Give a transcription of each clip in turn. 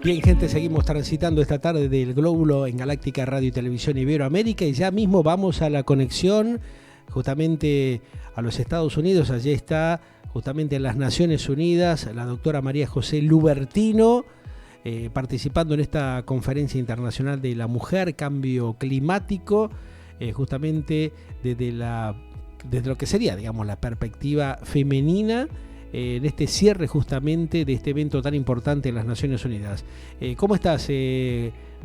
Bien, gente, seguimos transitando esta tarde del glóbulo en Galáctica Radio y Televisión Iberoamérica y ya mismo vamos a la conexión justamente a los Estados Unidos. Allí está justamente en las Naciones Unidas la doctora María José Lubertino, participando en esta conferencia internacional de la mujer, cambio climático, justamente desde lo que sería, digamos, la perspectiva femenina en este cierre justamente de este evento tan importante en las Naciones Unidas. ¿Cómo estás,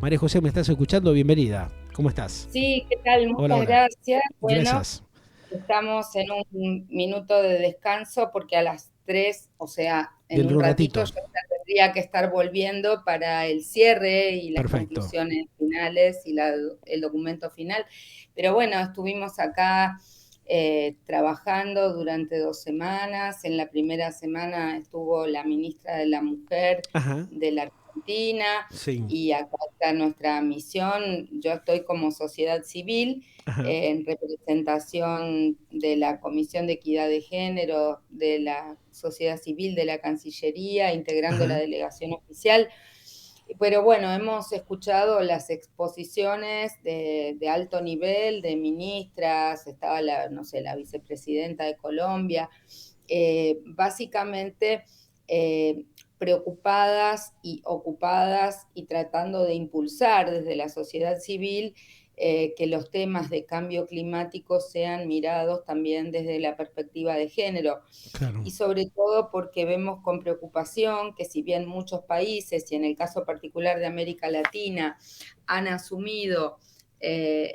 María José? ¿Me estás escuchando? Bienvenida. ¿Cómo estás? Sí, ¿qué tal? Hola, Muchas hola. gracias. Bueno, Gracias. estamos en un minuto de descanso porque a las 3, o sea, en Dentro un de un ratito ratito. yo ya tendría que estar volviendo para el cierre y las Perfecto. conclusiones finales y el documento final. Pero bueno, estuvimos acá trabajando durante 2 semanas. En la primera semana estuvo la ministra de la Mujer Ajá. de la Argentina Sí. y acá está nuestra misión. Yo estoy como sociedad civil Ajá. en representación de la Comisión de Equidad de Género, de la sociedad civil, de la Cancillería, integrando la Ajá. delegación oficial. Pero bueno, hemos escuchado las exposiciones de alto nivel, de ministras, estaba no sé, la vicepresidenta de Colombia, básicamente preocupadas y ocupadas y tratando de impulsar desde la sociedad civil que los temas de cambio climático sean mirados también desde la perspectiva de género. Claro. Y sobre todo porque vemos con preocupación que si bien muchos países, y en el caso particular de América Latina, han asumido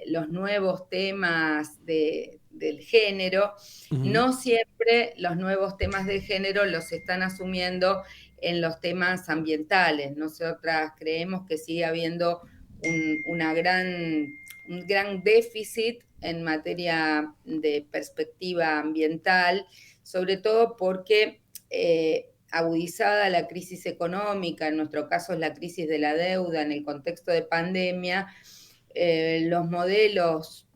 los nuevos temas del género, Uh-huh. no siempre los nuevos temas de género los están asumiendo en los temas ambientales. Nosotras creemos que sigue habiendo un gran déficit en materia de perspectiva ambiental, sobre todo porque agudizada la crisis económica, en nuestro caso es la crisis de la deuda en el contexto de pandemia, los modelos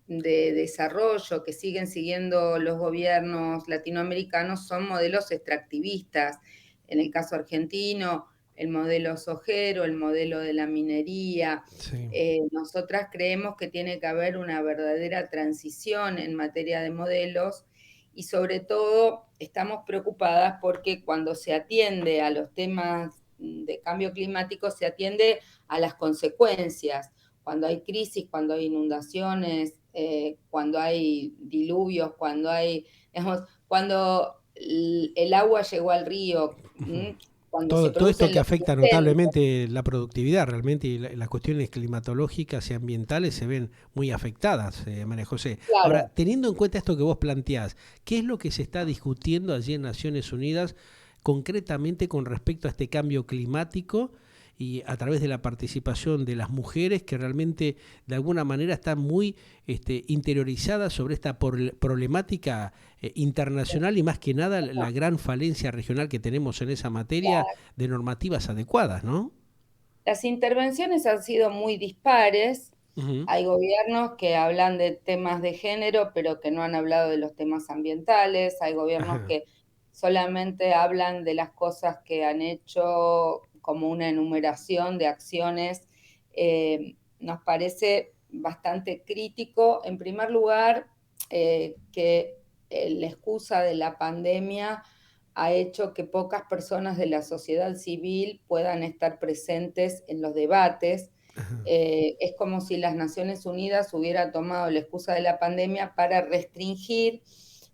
de desarrollo que siguen siguiendo los gobiernos latinoamericanos son modelos extractivistas. En el caso argentino, el modelo sojero, el modelo de la minería. Sí. Nosotras creemos que tiene que haber una verdadera transición en materia de modelos y sobre todo estamos preocupadas porque cuando se atiende a los temas de cambio climático, se atiende a las consecuencias. Cuando hay crisis, cuando hay inundaciones, cuando hay diluvios, digamos, cuando el agua llegó al río, Uh-huh. cuando se Todo esto producen que los afecta incendios. notablemente la productividad realmente y las cuestiones climatológicas y ambientales se ven muy afectadas, María José. Ahora, Claro, teniendo en cuenta esto que vos planteás, ¿qué es lo que se está discutiendo allí en Naciones Unidas concretamente con respecto a este cambio climático y a través de la participación de las mujeres que realmente de alguna manera están muy interiorizadas sobre esta problemática internacional y más que nada la gran falencia regional que tenemos en esa materia de normativas adecuadas, ¿no? las intervenciones han sido muy dispares. Uh-huh. Hay gobiernos que hablan de temas de género, pero que no han hablado de los temas ambientales. Hay gobiernos Ajá. que solamente hablan de las cosas que han hecho como una enumeración de acciones. Nos parece bastante crítico, en primer lugar, que la excusa de la pandemia ha hecho que pocas personas de la sociedad civil puedan estar presentes en los debates. Es como si las Naciones Unidas hubiera tomado la excusa de la pandemia para restringir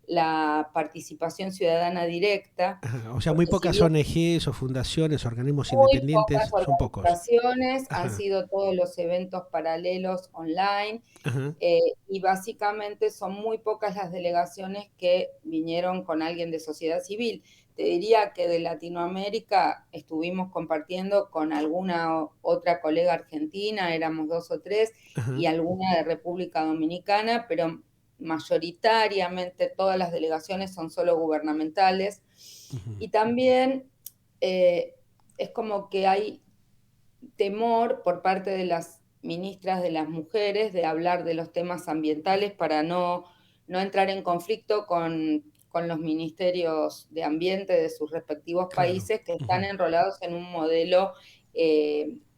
la participación ciudadana directa, Ajá. O sea, muy porque si pocas bien ONGs o fundaciones, organismos muy pocas independientes, son pocos. organizaciones, han Ajá. sido todos los eventos paralelos online, Ajá. y básicamente son muy pocas las delegaciones que vinieron con alguien de sociedad civil. Te diría que de Latinoamérica estuvimos compartiendo con alguna otra colega argentina, éramos 2 o 3, y Ajá. alguna de República Dominicana, pero mayoritariamente todas las delegaciones son solo gubernamentales. Uh-huh. Y también eh, es como que hay temor por parte de las ministras de las mujeres de hablar de los temas ambientales para no entrar en conflicto con los ministerios de ambiente de sus respectivos Claro. países que están Uh-huh. enrolados en un modelo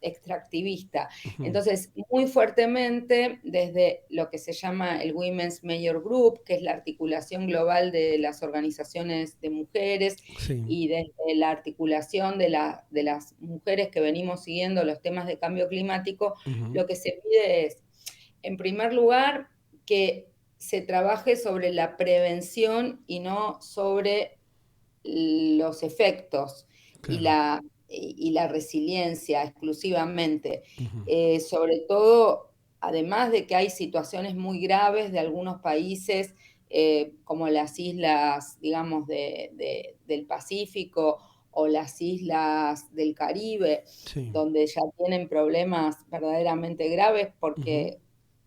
extractivista. Ujú. Entonces, muy fuertemente, desde lo que se llama el Women's Major Group, que es la articulación global de las organizaciones de mujeres, Sí. y desde la articulación de las mujeres que venimos siguiendo los temas de cambio climático, Ujú. lo que se pide es, en primer lugar, que se trabaje sobre la prevención y no sobre los efectos y Claro. y la resiliencia exclusivamente. Ujú. Sobre todo, además de que hay situaciones muy graves de algunos países, como las islas, digamos, del Pacífico o las islas del Caribe, Sí. donde ya tienen problemas verdaderamente graves Ujú. porque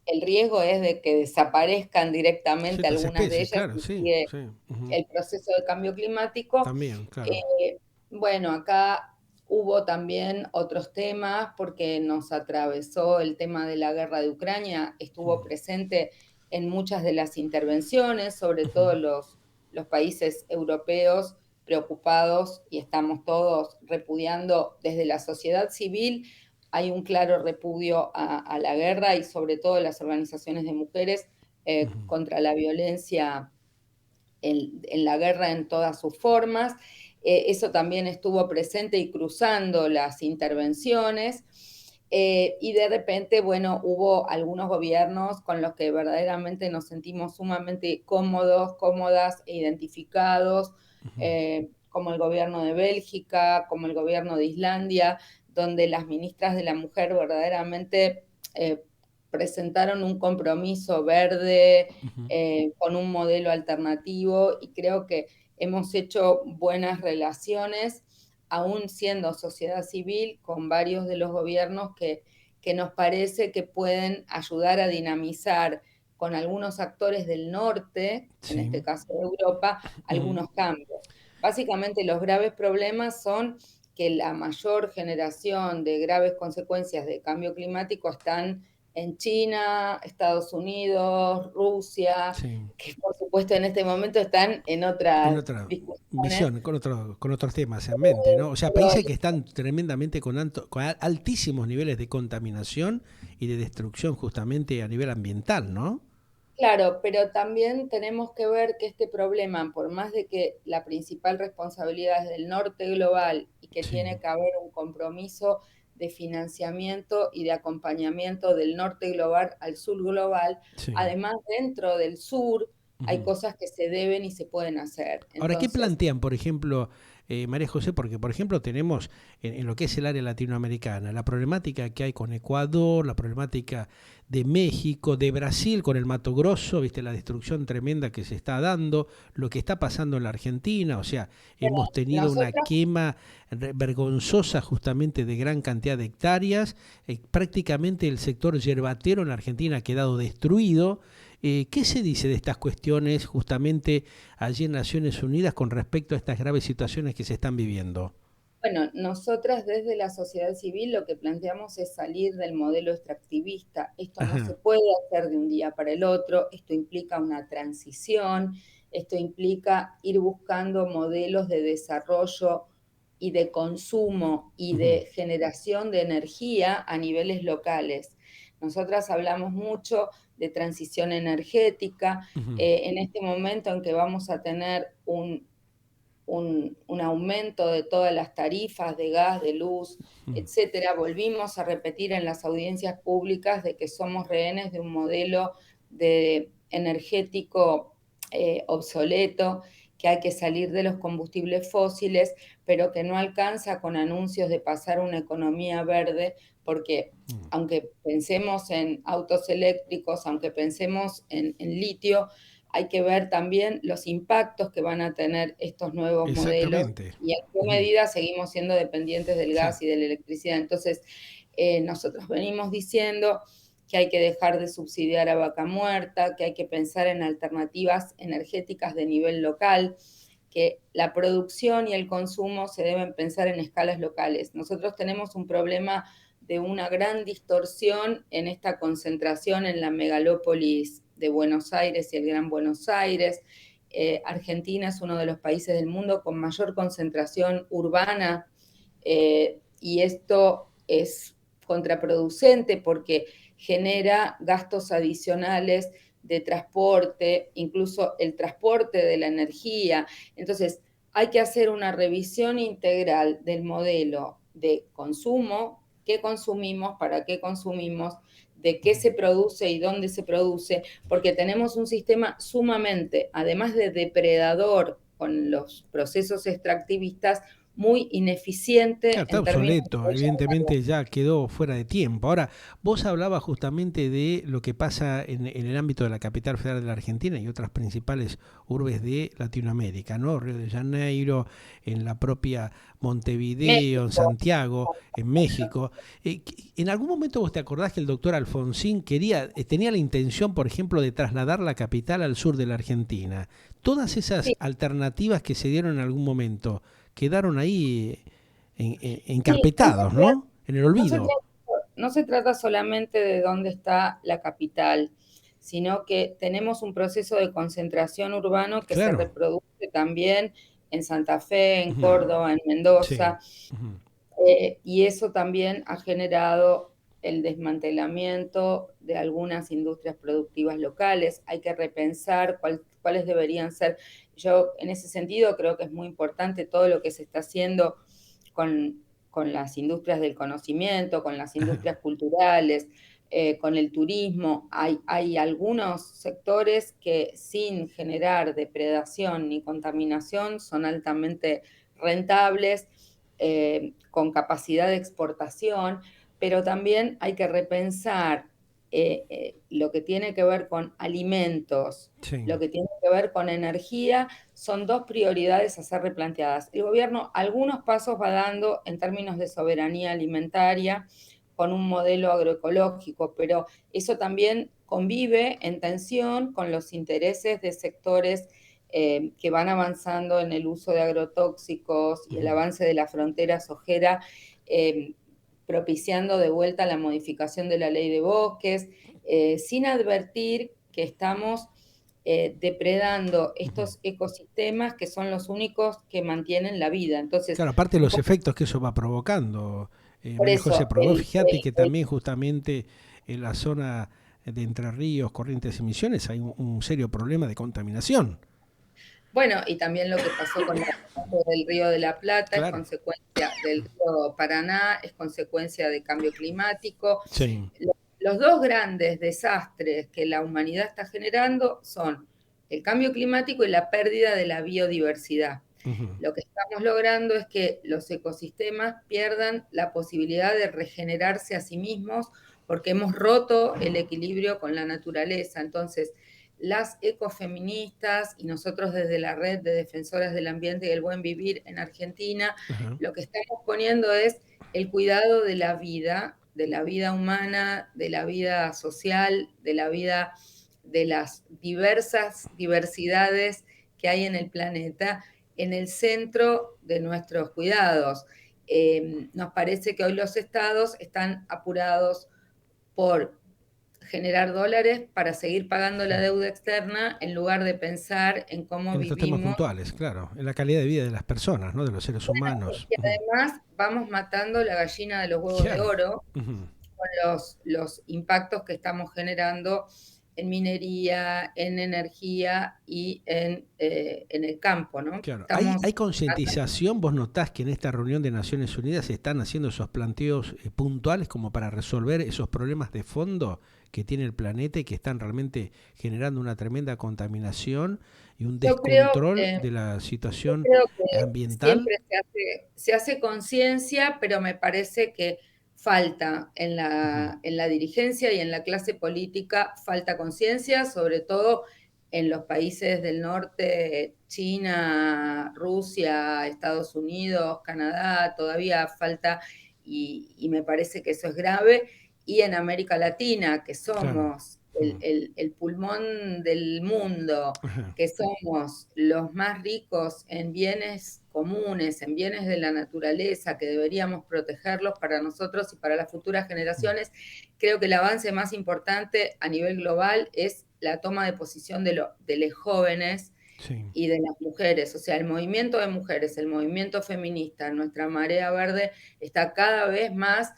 el riesgo es de que desaparezcan directamente Ciertas algunas de especies, ellas claro, y sí, sigue sí. Ujú. el proceso de cambio climático. También, claro. Eh, bueno, acá hubo también otros temas porque nos atravesó el tema de la guerra de Ucrania, estuvo Mm. presente en muchas de las intervenciones, sobre todo Ujú. los países europeos preocupados y estamos todos repudiando desde la sociedad civil. Hay un claro repudio a la guerra y sobre todo las organizaciones de mujeres Ujú. contra la violencia en la guerra en todas sus formas. Eso también estuvo presente y cruzando las intervenciones. Y de repente, bueno, hubo algunos gobiernos con los que verdaderamente nos sentimos sumamente cómodos, cómodas e identificados, Ujú. como el gobierno de Bélgica, como el gobierno de Islandia, donde las ministras de la mujer verdaderamente presentaron un compromiso verde, Ujú. con un modelo alternativo, y creo que hemos hecho buenas relaciones, aún siendo sociedad civil, con varios de los gobiernos que nos parece que pueden ayudar a dinamizar con algunos actores del norte, en Sí. este caso de Europa, Ujú. algunos cambios. Básicamente los graves problemas son que la mayor generación de graves consecuencias de cambio climático están en China, Estados Unidos, Rusia, Sí. que por supuesto en este momento están en En otras otra discusiones. visión, con otros temas en mente, ¿no? O sea, Pero países que están tremendamente con altísimos niveles de contaminación y de destrucción justamente a nivel ambiental, ¿no? claro, pero también tenemos que ver que este problema, por más de que la principal responsabilidad es del norte global y que Sí, tiene que haber un compromiso de financiamiento y de acompañamiento del norte global al sur global, sí. además dentro del sur hay Ujú. cosas que se deben y se pueden hacer. Ahora, ¿qué Entonces, plantean, por ejemplo, María José? Porque, por ejemplo, tenemos en lo que es el área latinoamericana la problemática que hay con Ecuador, la problemática de México, de Brasil con el Mato Grosso, viste la destrucción tremenda que se está dando, lo que está pasando en la Argentina, o sea, bueno, hemos tenido una nosotros quema vergonzosa justamente de gran cantidad de hectáreas, prácticamente el sector yerbatero en la Argentina ha quedado destruido. ¿Qué se dice de estas cuestiones justamente allí en Naciones Unidas con respecto a estas graves situaciones que se están viviendo? Bueno, nosotras desde la sociedad civil lo que planteamos es salir del modelo extractivista. Esto no se Ajá. puede hacer de un día para el otro, esto implica una transición, esto implica ir buscando modelos de desarrollo y de consumo y Ujú. de generación de energía a niveles locales. Nosotras hablamos mucho de transición energética, Ujú. en este momento en que vamos a tener un aumento de todas las tarifas de gas, de luz, Ujú. etcétera. Volvimos a repetir en las audiencias públicas de que somos rehenes de un modelo de energético obsoleto, que hay que salir de los combustibles fósiles, pero que no alcanza con anuncios de pasar a una economía verde, porque Ujú. aunque pensemos en autos eléctricos, aunque pensemos en litio, hay que ver también los impactos que van a tener estos nuevos modelos Exactamente. y en qué Ujú. medida seguimos siendo dependientes del Sí. gas y de la electricidad. Entonces, nosotros venimos diciendo que hay que dejar de subsidiar a vaca muerta, que hay que pensar en alternativas energéticas de nivel local, que la producción y el consumo se deben pensar en escalas locales. Nosotros tenemos un problema de una gran distorsión en esta concentración en la megalópolis de Buenos Aires y el Gran Buenos Aires. Argentina es uno de los países del mundo con mayor concentración urbana y esto es contraproducente porque genera gastos adicionales de transporte, incluso el transporte de la energía. Entonces, hay que hacer una revisión integral del modelo de consumo, qué consumimos, para qué consumimos, de qué se produce y dónde se produce, porque tenemos un sistema sumamente, además de depredador con los procesos extractivistas, muy Claro, ineficiente está en términos de obsoleto, huella de evidentemente carbono. ya quedó fuera de tiempo. Ahora, vos hablabas justamente de lo que pasa en el ámbito de la capital federal de la Argentina y otras principales urbes de Latinoamérica, ¿no? Río de Janeiro, en la propia Montevideo, en México, Santiago, en México. ¿En algún momento vos te acordás que el doctor Alfonsín tenía la intención, por ejemplo, de trasladar la capital al sur de la Argentina? Todas esas sí, alternativas que se dieron en algún momento quedaron ahí sí, encarpetados, ¿no? En el no se olvido. trata, no se trata solamente de dónde está la capital, sino que tenemos un proceso de concentración urbano que se Claro. reproduce también en Santa Fe, en Ujú. Córdoba, en Sí. Mendoza, Ujú. y eso también ha generado el desmantelamiento de algunas industrias productivas locales. Hay que repensar cuáles deberían ser. Yo, en ese sentido, creo que es muy importante todo lo que se está haciendo con las industrias del conocimiento, con las industrias culturales, con el turismo. Hay algunos sectores que sin generar depredación ni contaminación son altamente rentables, con capacidad de exportación, pero también hay que repensar lo que tiene que ver con alimentos, Sí. lo que tiene que ver con energía, son dos prioridades a ser replanteadas. El gobierno algunos pasos va dando en términos de soberanía alimentaria con un modelo agroecológico, pero eso también convive en tensión con los intereses de sectores que van avanzando en el uso de agrotóxicos y el Ujú. avance de la frontera sojera, eh, propiciando de vuelta la modificación de la ley de bosques, sin advertir que estamos depredando Ujú. estos ecosistemas que son los únicos que mantienen la vida. Entonces, Claro, aparte de los efectos que eso va provocando, por María José, eso, pero vos fíjate que también justamente en la zona de Entre Ríos, Corrientes y Misiones hay un serio problema de contaminación. bueno, y también lo que pasó con la parte del Río de la Plata es Claro. consecuencia del río Paraná, es consecuencia de cambio climático. Sí. Los dos grandes desastres que la humanidad está generando son el cambio climático y la pérdida de la biodiversidad. Ujú. Lo que estamos logrando es que los ecosistemas pierdan la posibilidad de regenerarse a sí mismos porque hemos roto el equilibrio con la naturaleza. Entonces, las ecofeministas y nosotros desde la red de defensoras del ambiente y el buen vivir en Argentina, Ajá. lo que estamos poniendo es el cuidado de la vida humana, de la vida social, de la vida de las diversas diversidades que hay en el planeta en el centro de nuestros cuidados. Nos parece que hoy los estados están apurados por generar dólares para seguir pagando la deuda externa en lugar de pensar en cómo En estos temas vivimos. puntuales, claro, en la calidad de vida de las personas, ¿no? De los seres humanos. Y Ujú. además vamos matando la gallina de los huevos de Claro. oro Ujú. con los impactos que estamos generando en minería, en energía y en el campo, ¿no? Claro, Estamos hay concientización, vos notás que en esta reunión de Naciones Unidas se están haciendo esos planteos puntuales como para resolver esos problemas de fondo que tiene el planeta y que están realmente generando una tremenda contaminación y un Yo creo descontrol que de la Yo situación creo que ambiental. siempre se hace conciencia, pero me parece que falta Ujú. en la dirigencia y en la clase política, falta conciencia, sobre todo en los países del norte, China, Rusia, Estados Unidos, Canadá, todavía falta y me parece que eso es grave. Y en América Latina, que Claro. somos Ujú. el pulmón del mundo, Ajá. que somos los más ricos en bienes comunes, en bienes de la naturaleza, que deberíamos protegerlos para nosotros y para las futuras Mm. generaciones, creo que el avance más importante a nivel global es la toma de posición de los jóvenes Sí. y de las mujeres, o sea, el movimiento de mujeres, el movimiento feminista, nuestra marea verde está cada vez más,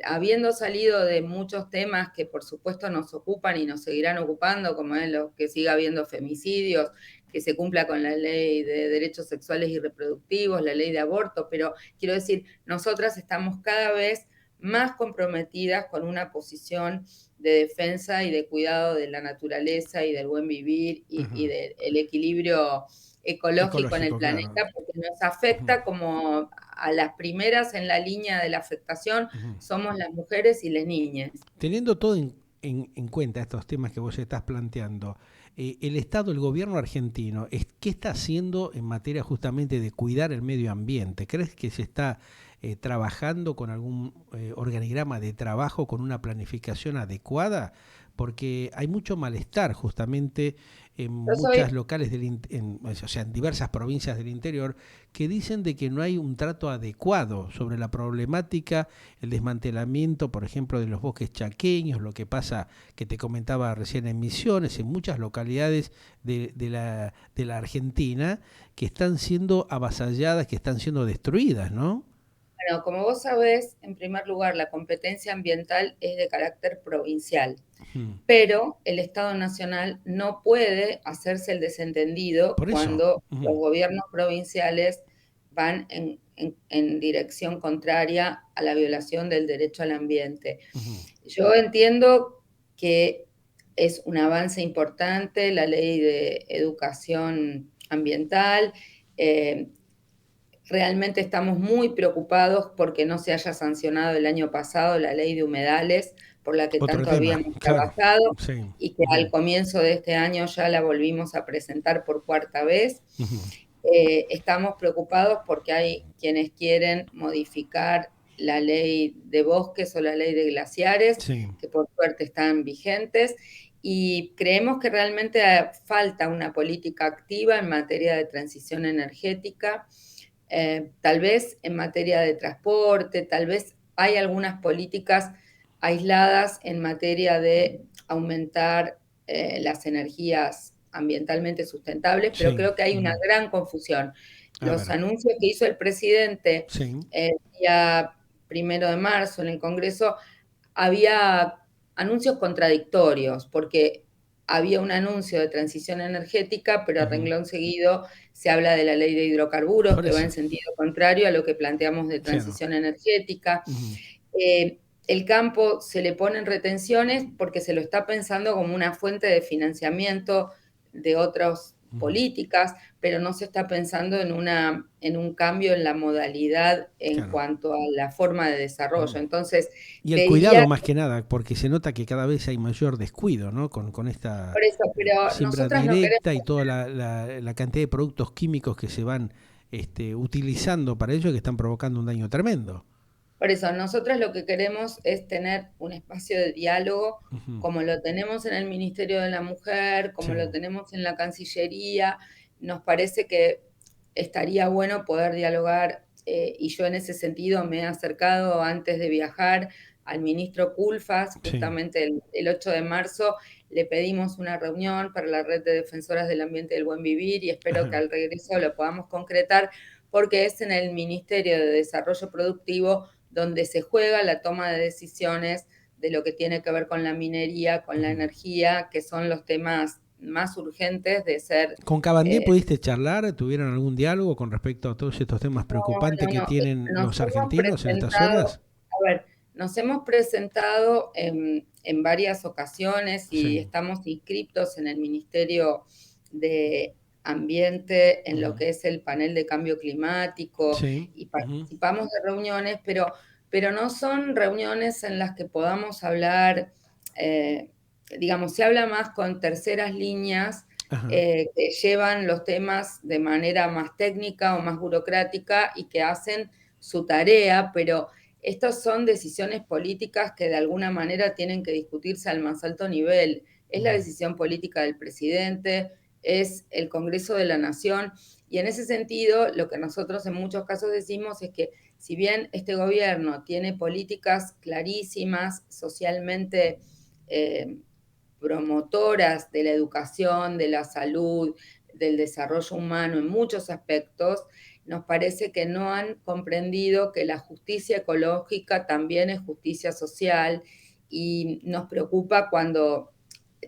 habiendo salido de muchos temas que por supuesto nos ocupan y nos seguirán ocupando, como es lo que siga habiendo femicidios, que se cumpla con la ley de derechos sexuales y reproductivos, la ley de aborto, pero quiero decir, nosotras estamos cada vez más comprometidas con una posición de defensa y de cuidado de la naturaleza y del buen vivir y Ujú. del equilibrio ecológico en el Ecológico, claro. planeta, porque nos Ujú. afecta como a las primeras en la línea de la afectación Ujú. somos las mujeres y las niñas. Teniendo todo en cuenta estos temas que vos estás planteando, el Estado, el gobierno argentino, ¿qué está haciendo en materia justamente de cuidar el medio ambiente? ¿Crees que se está trabajando con algún organigrama de trabajo, con una planificación adecuada? Porque hay mucho malestar justamente en Yo soy muchas locales, o sea, en diversas provincias del interior, que dicen de que no hay un trato adecuado sobre la problemática, el desmantelamiento, por ejemplo, de los bosques chaqueños, lo que pasa, que te comentaba recién en Misiones, en muchas localidades de la Argentina, que están siendo avasalladas, que están siendo destruidas, ¿no? Bueno, como vos sabés, en primer lugar, la competencia ambiental es de carácter provincial, Hmm. pero el Estado Nacional no puede hacerse el desentendido Por eso. cuando los Ujú, gobiernos provinciales van en dirección contraria a la violación del derecho al ambiente. ujú. Yo entiendo que es un avance importante la ley de educación ambiental. eh, Realmente estamos muy preocupados porque no se haya sancionado el año pasado la ley de humedales, por la que Otro tanto tema, habíamos claro. trabajado Sí. y que Ujú, al comienzo de este año ya la volvimos a presentar por cuarta vez. ujú. Estamos preocupados porque hay quienes quieren modificar la ley de bosques o la ley de glaciares, Sí, que por suerte están vigentes, y creemos que realmente falta una política activa en materia de transición energética, tal vez en materia de transporte, tal vez hay algunas políticas aisladas en materia de aumentar las energías ambientalmente sustentables, pero sí. creo que hay una Ujú. gran confusión. A Los ver, anuncios que hizo el presidente sí. el día 1 de marzo en el Congreso, había anuncios contradictorios, porque había un anuncio de transición energética, pero a Ujú. renglón seguido se habla de la ley de hidrocarburos, Por que va eso. en sentido contrario a lo que planteamos de Claro. transición energética. Ujú. El campo se le ponen retenciones porque se lo está pensando como una fuente de financiamiento de otras Ujú. políticas, pero no se está pensando en un cambio en la modalidad en Claro. cuanto a la forma de desarrollo. Ujú. Entonces, Y te el diría, cuidado más que nada, porque se nota que cada vez hay mayor descuido, ¿no? Con esta por eso, pero siembra nosotras no queremos. directa y toda la cantidad de productos químicos que se van utilizando para ello que están provocando un daño tremendo. Por eso, nosotros lo que queremos es tener un espacio de diálogo Ujú. como lo tenemos en el Ministerio de la Mujer, como Sí, lo tenemos en la Cancillería. Nos parece que estaría bueno poder dialogar y yo en ese sentido me he acercado antes de viajar al ministro Culfas, sí. justamente el 8 de marzo le pedimos una reunión para la red de defensoras del ambiente y del buen vivir y espero que Ajá. al regreso lo podamos concretar porque es en el Ministerio de Desarrollo Productivo donde se juega la toma de decisiones de lo que tiene que ver con la minería, con la Ujú. energía, que son los temas más urgentes de ser. ¿Con Cabandé eh, pudiste charlar? ¿Tuvieron algún diálogo con respecto a todos estos temas preocupantes que no, tienen nos los hemos argentinos en estas presentado, zonas? a ver, nos hemos presentado en varias ocasiones y Sí. estamos inscriptos en el Ministerio de Ambiente, en lo Ujú. que es el panel de cambio climático Sí. y Ujú. participamos de reuniones, pero no son reuniones en las que podamos hablar, eh, digamos, se habla más con terceras líneas Ajá. que llevan los temas de manera más técnica o más burocrática y que hacen su tarea, pero estas son decisiones políticas que de alguna manera tienen que discutirse al más alto nivel. Es la Ujú. decisión política del presidente, es el Congreso de la Nación, y en ese sentido lo que nosotros en muchos casos decimos es que si bien este gobierno tiene políticas clarísimas, socialmente promotoras de la educación, de la salud, del desarrollo humano en muchos aspectos, nos parece que no han comprendido que la justicia ecológica también es justicia social, y nos preocupa cuando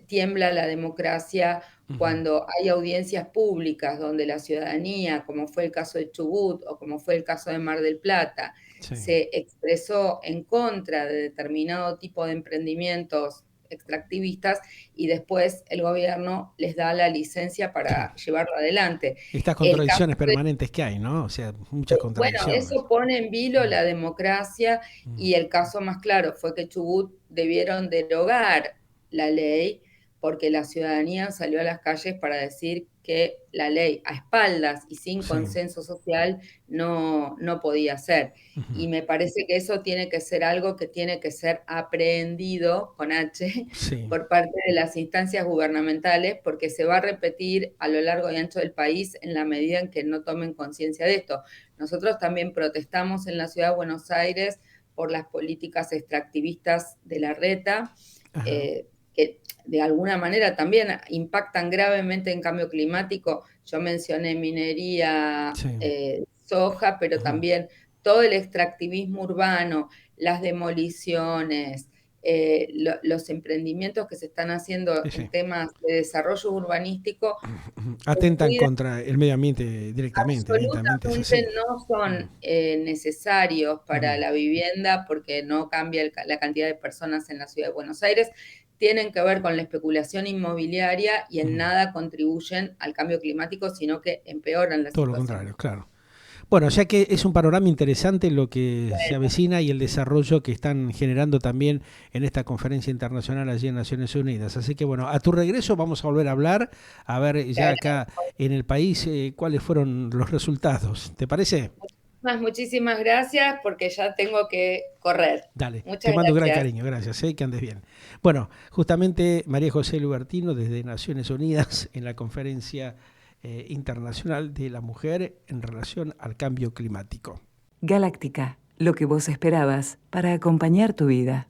tiembla la democracia, cuando hay audiencias públicas donde la ciudadanía, como fue el caso de Chubut o como fue el caso de Mar del Plata, Sí. se expresó en contra de determinado tipo de emprendimientos extractivistas, y después el gobierno les da la licencia para llevarlo adelante. Estas El caso contradicciones permanentes que hay, ¿no? O sea, muchas bueno, contradicciones. eso pone en vilo la democracia, y el caso más claro fue que Chubut debieron derogar la ley porque la ciudadanía salió a las calles para decir que la ley a espaldas y sin Sí. consenso social no podía ser. Y me parece que eso tiene que ser algo que tiene que ser aprehendido con H Sí. por parte de las instancias gubernamentales, porque se va a repetir a lo largo y ancho del país en la medida en que no tomen conciencia de esto. Nosotros también protestamos en la ciudad de Buenos Aires por las políticas extractivistas de la Reta, que de alguna manera también impactan gravemente en cambio climático. Yo mencioné minería, Sí. soja, pero también todo el extractivismo urbano, las demoliciones, los emprendimientos que se están haciendo Sí, sí. en temas de desarrollo urbanístico, Atentan contra el medio ambiente directamente, es absolutamente así. no son necesarios para la vivienda, porque no cambia la cantidad de personas en la ciudad de Buenos Aires. Tienen que ver con la especulación inmobiliaria y en nada contribuyen al cambio climático, sino que empeoran la Todo lo situación. contrario, claro. Bueno, o sea que es un panorama interesante lo que se avecina y el desarrollo que están generando también en esta conferencia internacional allí en Naciones Unidas. Así que bueno, a tu regreso vamos a volver a hablar, a ver ya acá en el país cuáles fueron los resultados. ¿Te parece? Muchísimas gracias, porque ya tengo que correr. Dale, te Muchas mando un gran gracias. cariño, gracias, que andes bien. Bueno, justamente María José Lubertino desde Naciones Unidas en la conferencia internacional de la mujer en relación al cambio climático. Galáctica, lo que vos esperabas para acompañar tu vida.